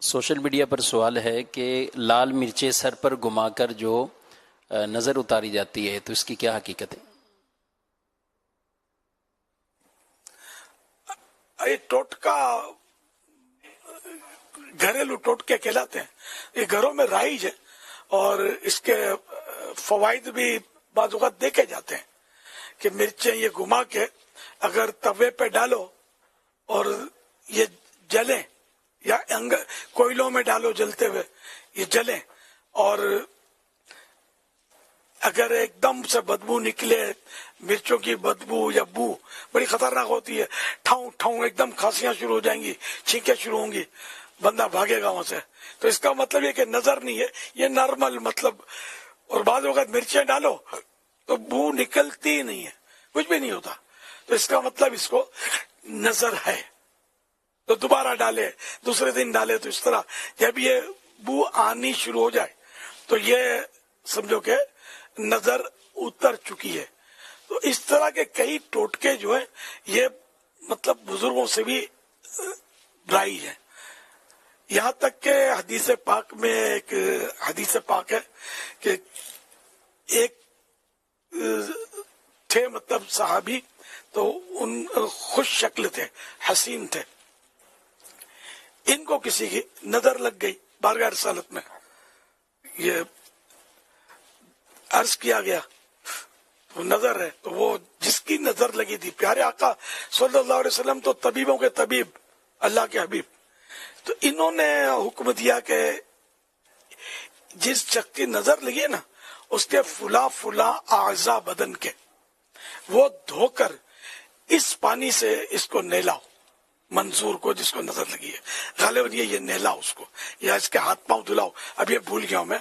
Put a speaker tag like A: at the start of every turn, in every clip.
A: Social media پر سوال ہے کہ لال مرچیں سر پر گھما کر جو نظر اتاری جاتی ہے تو اس کی کیا حقیقت ہے؟
B: یہ ٹوٹکا گھریلو ٹوٹکے کہلاتے ہیں. یہ گھروں میں رائج ہے اور اس کے فوائد بھی بعض اوقات دیکھے جاتے ہیں کہ مرچیں یہ گھما کے اگر توے پہ ڈالو اور یہ جلیں یا کوئلوں میں ڈالو جلتے ہوئے یہ جلیں اور اگر ایک دم سے بدبو نکلے مرچوں کی بدبو یا بو بڑی خطرناک ہوتی ہے. ٹھاؤں ٹھاؤں ایک دم کھانسیاں شروع ہو جائیں گی, چھینکیں شروع ہوں گی, بندہ بھاگے گا وہاں سے. تو اس کا مطلب یہ کہ نظر نہیں ہے, یہ نارمل مطلب. اور بعض اوقات مرچیں ڈالو تو بو نکلتی ہی نہیں ہے, کچھ بھی نہیں ہوتا. تو اس کا مطلب اس کو نظر ہے. تو دوبارہ ڈالے, دوسرے دن ڈالے, تو اس طرح جب یہ بو آنی شروع ہو جائے تو یہ سمجھو کہ نظر اتر چکی ہے. تو اس طرح کے کئی ٹوٹکے جو ہیں یہ مطلب بزرگوں سے بھی رائج ہیں. یہاں تک کہ حدیث پاک میں ایک حدیث پاک ہے کہ ایک تھے مطلب صحابی, تو ان خوش شکل تھے, حسین تھے. ان کو کسی کی نظر لگ گئی بارگاہ رسالت میں. یہ عرض کیا گیا تو نظر ہے, تو وہ جس کی نظر لگی تھی پیارے آقا صلی اللہ علیہ وسلم تو طبیبوں کے طبیب, اللہ کے حبیب, تو انہوں نے حکم دیا کہ جس شخص کی نظر لگی ہے نا اس کے فلاں فلاں اعضاء بدن کے وہ دھو کر اس پانی سے اس کو نہلاؤ. منظور کو جس کو نظر لگی ہے غالباً یہ نہلاؤ اس کو, یا اس کے ہاتھ پاؤں دھلاؤ, اب یہ بھول گیا ہوں میں.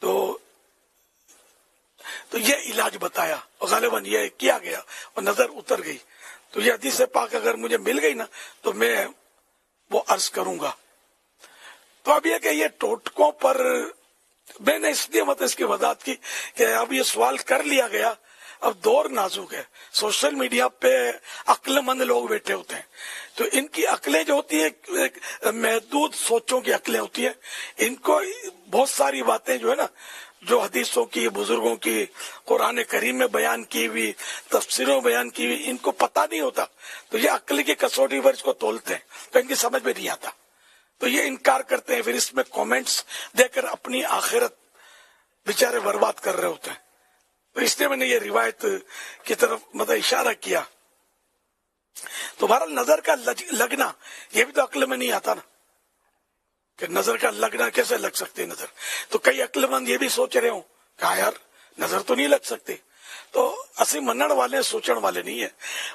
B: تو یہ علاج بتایا اور غالباً یہ کیا گیا اور نظر اتر گئی. تو یہ حدیث پاک اگر مجھے مل گئی نا تو میں وہ عرض کروں گا. تو اب یہ کہ یہ ٹوٹکوں پر میں نے اس لیے اس کی وضاحت کی کہ اب یہ سوال کر لیا گیا. اب دور نازک ہے, سوشل میڈیا پہ عقل مند لوگ بیٹھے ہوتے ہیں, تو ان کی عقلیں جو ہوتی ہیں محدود سوچوں کی عقلیں ہوتی ہیں. ان کو بہت ساری باتیں جو ہے نا جو حدیثوں کی, بزرگوں کی, قرآن کریم میں بیان کی ہوئی, تفسیروں میں بیان کی ہوئی, ان کو پتہ نہیں ہوتا. تو یہ عقل کی کسوٹی پر اس کو تولتے ہیں تو ان کی سمجھ میں نہیں آتا, تو یہ انکار کرتے ہیں. پھر اس میں کومنٹس دے کر اپنی آخرت بیچارے برباد کر رہے ہوتے ہیں. تو اس لیے میں نے یہ روایت کی طرف اشارہ کیا. تو بہرحال نظر کا لگنا یہ بھی تو عقل میں نہیں آتا نا, کہ نظر کا لگنا کیسے لگ سکتے ہیں نظر. تو کئی عقل مند یہ بھی سوچ رہے ہوں کہ یار نظر تو نہیں لگ سکتی. تو اسی منن والے سوچن والے نہیں ہے.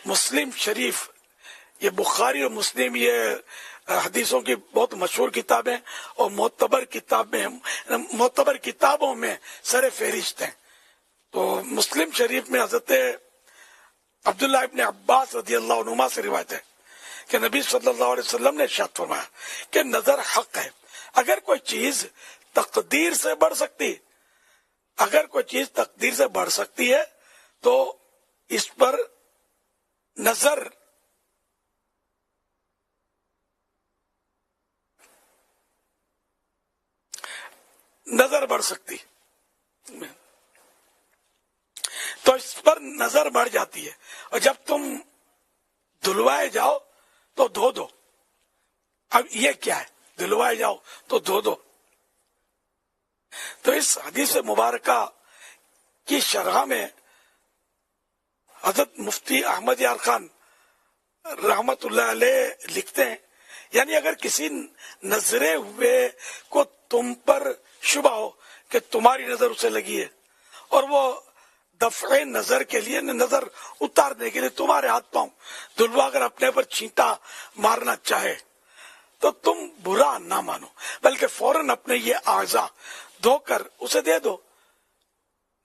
B: مسلم شریف, یہ بخاری اور مسلم یہ حدیثوں کی بہت مشہور کتابیں اور معتبر کتابوں میں سر فہرست ہیں. تو مسلم شریف میں حضرت عبداللہ ابن عباس رضی اللہ عنہما سے روایت ہے کہ نبی صلی اللہ علیہ وسلم نے ارشاد فرمایا کہ نظر حق ہے. اگر کوئی چیز تقدیر سے بڑھ سکتی ہے تو اس پر نظر بڑھ سکتی, تو اس پر نظر بڑھ جاتی ہے. اور جب تم دھلوائے جاؤ تو دھو دو. اب یہ کیا ہے, دھلوائے جاؤ تو دھو دو. تو اس حدیث مبارکہ کی شرح میں حضرت مفتی احمد یار خان رحمت اللہ علیہ لکھتے ہیں, یعنی اگر کسی نظرے ہوئے کو تم پر شبہ ہو کہ تمہاری نظر اسے لگی ہے اور وہ دفع نظر کے لیے, نظر اتارنے کے لیے تمہارے ہاتھ پاؤں دھلوا کر اپنے پر چھینٹا مارنا چاہے تو تم برا نہ مانو, بلکہ فوراً اپنے یہ اعضاء دھو کر اسے دے دو.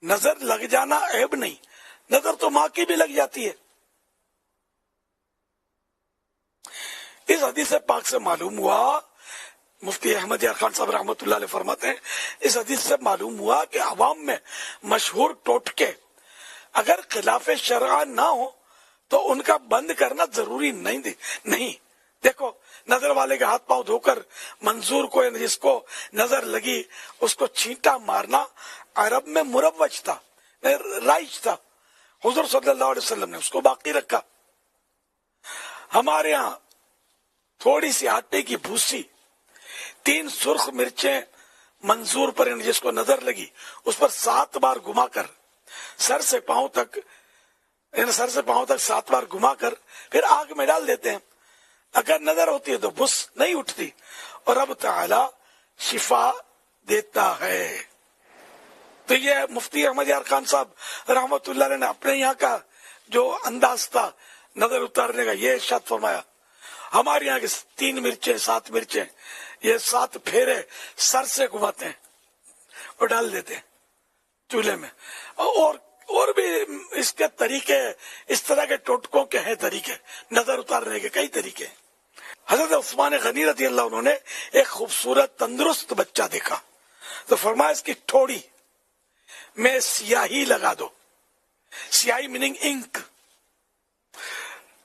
B: نظر لگ جانا عیب نہیں, نظر تو ماں کی بھی لگ جاتی ہے. اس حدیث پاک سے معلوم ہوا, مفتی احمد یار خان صاحب رحمۃ اللہ علیہ فرماتے ہیں, اس حدیث سے معلوم ہوا کہ عوام میں مشہور ٹوٹکے اگر خلاف شرع نہ ہو تو ان کا بند کرنا ضروری نہیں. دیکھو نظر والے کے ہاتھ پاؤں دھو کر منظور کو جس کو نظر لگی اس کو چھینٹا مارنا عرب میں مروج تھا، رائج تھا. حضور صلی اللہ علیہ وسلم نے اس کو باقی رکھا. ہمارے ہاں تھوڑی سی آٹے کی بھوسی، 3 سرخ مرچیں منظور پر جس کو نظر لگی اس پر 7 بار گھما کر سر سے پاؤں تک 7 بار گھما کر پھر آگ میں ڈال دیتے ہیں. اگر نظر ہوتی ہے تو بس نہیں اٹھتی، اور اب تعالی شفا دیتا ہے. تو یہ مفتی احمد یار خان صاحب رحمت اللہ علیہ نے اپنے یہاں کا جو انداز تھا نظر اتارنے کا یہ ارشاد فرمایا. ہمارے یہاں کے 3 مرچیں 7 مرچیں یہ 7 پھیرے سر سے گھماتے ہیں اور ڈال دیتے ہیں چولہے میں. اور بھی اس کے طریقے، اس طرح کے ٹوٹکوں کے ہیں طریقے، نظر اتارنے کے کئی طریقے. حضرت عثمان غنی رضی اللہ عنہ نے ایک خوبصورت تندرست بچہ دیکھا تو فرمایا اس کی ٹھوڑی میں سیاہی لگا دو. سیاہی میننگ انک،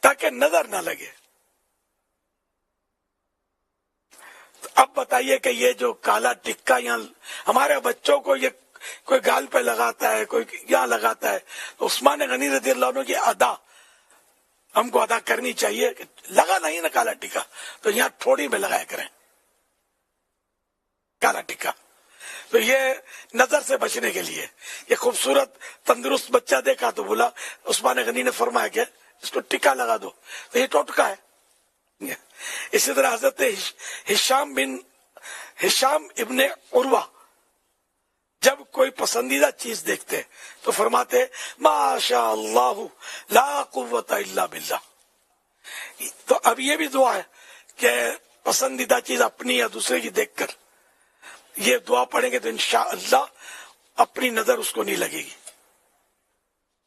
B: تاکہ نظر نہ لگے. اب بتائیے کہ یہ جو کالا ٹکا یہاں ہمارے بچوں کو یہ کوئی گال پہ لگاتا ہے، کوئی یہاں لگاتا ہے، تو عثمان غنی رضی اللہ عنہ کی ادا ہم کو ادا کرنی چاہیے کہ لگا نہیں نا کالا ٹکا تو یہاں تھوڑی میں لگایا کریں کالا ٹکا. تو یہ نظر سے بچنے کے لیے یہ خوبصورت تندرست بچہ دیکھا تو بولا، عثمان غنی نے فرمایا کہ اس کو ٹکا لگا دو، تو یہ ٹوٹکا ہے. اسی طرح حضرت ہشام ابن عروہ جب کوئی پسندیدہ چیز دیکھتے تو فرماتے ماشاء اللہ لا قوت الا باللہ. تو اب یہ بھی دعا ہے کہ پسندیدہ چیز اپنی یا دوسرے کی دیکھ کر یہ دعا پڑھیں گے تو انشاءاللہ اپنی نظر اس کو نہیں لگے گی.